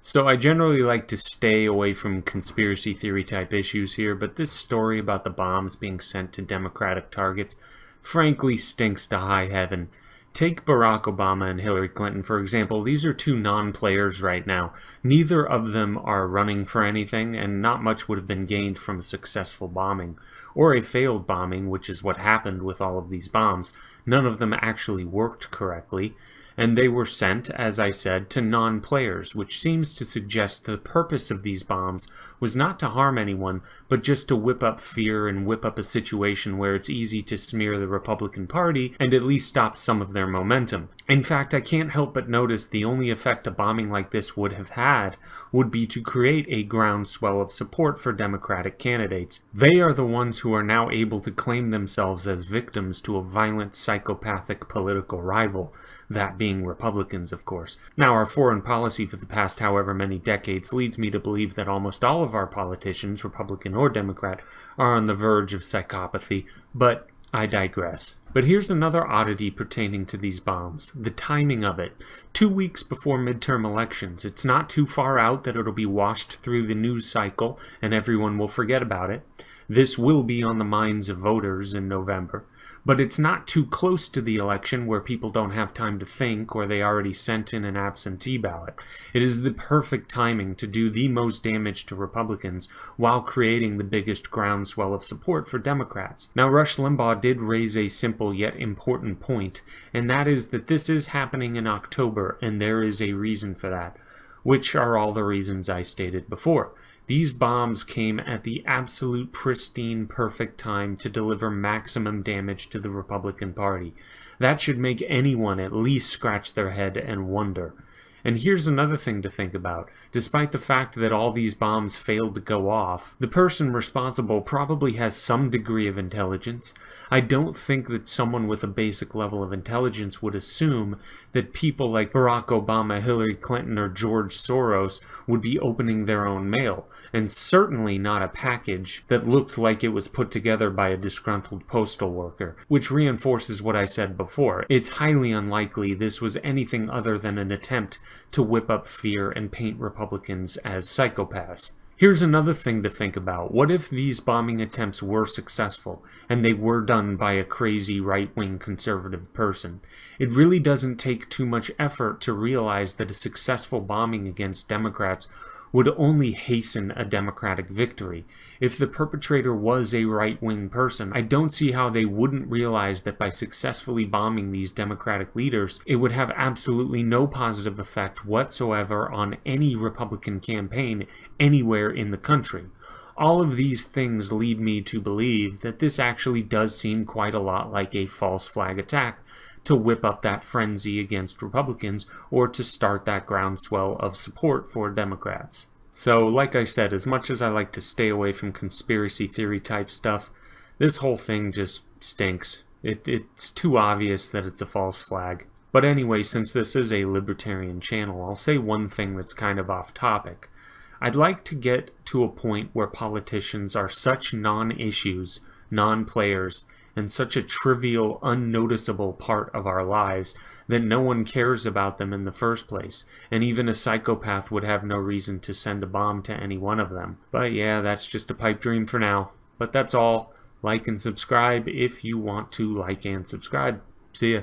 So I generally like to stay away from conspiracy theory type issues here, but this story about the bombs being sent to Democratic targets frankly stinks to high heaven. Take Barack Obama and Hillary Clinton, for example. These are two non-players right now. Neither of them are running for anything, and not much would have been gained from a successful bombing. Or a failed bombing, which is what happened with all of these bombs. None of them actually worked correctly, and they were sent, as I said, to non-players, which seems to suggest the purpose of these bombs was not to harm anyone, but just to whip up fear and whip up a situation where it's easy to smear the Republican Party and at least stop some of their momentum. In fact, I can't help but notice the only effect a bombing like this would have had would be to create a groundswell of support for Democratic candidates. They are the ones who are now able to claim themselves as victims to a violent, psychopathic political rival. That being Republicans, of course. Now, our foreign policy for the past however many decades leads me to believe that almost all of our politicians, Republican or Democrat, are on the verge of psychopathy, but I digress. But here's another oddity pertaining to these bombs. The timing of it. 2 weeks before midterm elections. It's not too far out that it'll be washed through the news cycle and everyone will forget about it. This will be on the minds of voters in November. But it's not too close to the election where people don't have time to think or they already sent in an absentee ballot. It is the perfect timing to do the most damage to Republicans while creating the biggest groundswell of support for Democrats. Now, Rush Limbaugh did raise a simple yet important point, and that is that this is happening in October, and there is a reason for that, which are all the reasons I stated before. These bombs came at the absolute pristine perfect time to deliver maximum damage to the Republican Party. That should make anyone at least scratch their head and wonder. And here's another thing to think about. Despite the fact that all these bombs failed to go off, the person responsible probably has some degree of intelligence. I don't think that someone with a basic level of intelligence would assume that people like Barack Obama, Hillary Clinton, or George Soros would be opening their own mail, and certainly not a package that looked like it was put together by a disgruntled postal worker, which reinforces what I said before. It's highly unlikely this was anything other than an attempt to whip up fear and paint Republicans as psychopaths. Here's another thing to think about. What if these bombing attempts were successful, and they were done by a crazy right-wing conservative person? It really doesn't take too much effort to realize that a successful bombing against Democrats would only hasten a Democratic victory. If the perpetrator was a right-wing person, I don't see how they wouldn't realize that by successfully bombing these Democratic leaders, it would have absolutely no positive effect whatsoever on any Republican campaign anywhere in the country. All of these things lead me to believe that this actually does seem quite a lot like a false flag attack to whip up that frenzy against Republicans or to start that groundswell of support for Democrats. So, like I said, as much as I like to stay away from conspiracy theory type stuff, this whole thing just stinks. It's too obvious that it's a false flag. But anyway, since this is a libertarian channel, I'll say one thing that's kind of off topic. I'd like to get to a point where politicians are such non-issues, non-players, and such a trivial, unnoticeable part of our lives that no one cares about them in the first place, and even a psychopath would have no reason to send a bomb to any one of them. But yeah, that's just a pipe dream for now. But that's all. Like and subscribe if you want to like and subscribe. See ya.